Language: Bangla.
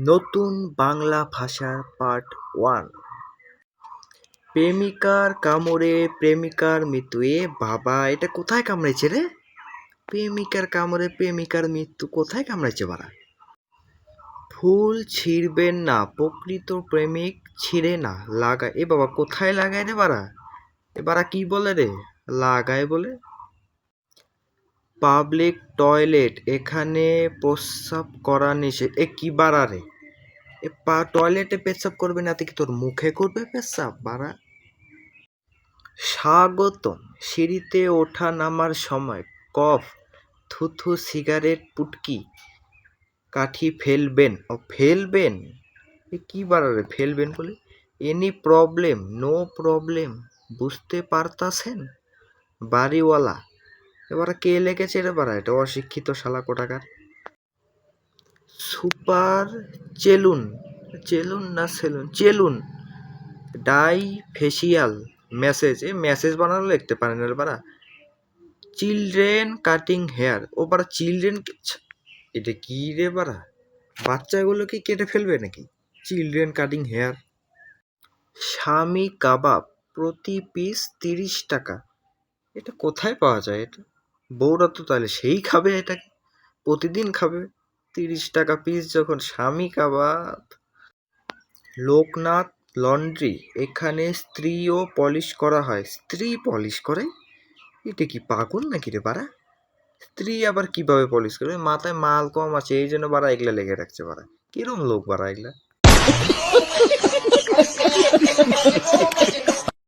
নতুন বাংলা ভাষার পার্ট 1। প্রেমিকার কামড়ে প্রেমিকার মৃত্যু। এ বাবা, এটা কোথায় কামড়েছে রে? প্রেমিকার কামড়ে প্রেমিকার মৃত্যু কোথায় কামড়েছে বাড়া? ফুল ছিঁড়বেন না, প্রকৃত প্রেমিক ছিঁড়ে না, লাগায়। এ বাবা, কোথায় লাগায় রে বাড়া? এ বাড়া কি বলে রে? লাগায় বলে। পাবলিক টয়লেট, এখানে প্রস্রাব করা নিষেধ। এ কি বাড়া রে? টয়লেটে পেচ্ছাপ করবে না, কি তোর মুখে করবে পেচ্ছাপ বাড়া? স্বাগতম, সিঁড়িতে ওঠা নামার সময় কফ, থুথু, সিগারেট, পুটকি, কাঠি ফেলবেন। ফেলবেন? এ কি বাড়া রে ফেলবেন বলে? Any problem? No problem. বুঝতে পারতাছেন বাড়িওয়ালা? এবার কে লেগেছে রে বাড়া? এটা অশিক্ষিত শালা কোটাকার। সুপার চেলুন, চেলুন না সেলুন, চেলুন ডাই ফেসিয়াল মেসেজ। এ মেসেজ বানানো লিখতে পারে না রে বাড়া। Children cutting hair. ও বাড়া, চিলড্রেন, এটা কি রে বাড়া? বাচ্চাগুলোকে কেটে ফেলবে নাকি? Children cutting hair. স্বামী কাবাব, প্রতি পিস 30 টাকা। এটা কোথায় পাওয়া যায়? এটা বউরা তো তাহলে সেই খাবে, এটাকে প্রতিদিন খাবে। 30 টাকা পিস যখন স্বামী কাবাব। লোকনাথ লন্ড্রি, এখানে স্ত্রীও পলিশ করা হয়। স্ত্রী পলিশ করে? এটা কি পাগল নাকি রে বাড়া? স্ত্রী আবার কিভাবে পলিশ করবে? মাথায় মাল কম আছে এই জন্য বাড়া এগুলা লেগে রাখছে বাড়া। কিরম লোক বাড়া এগুলা?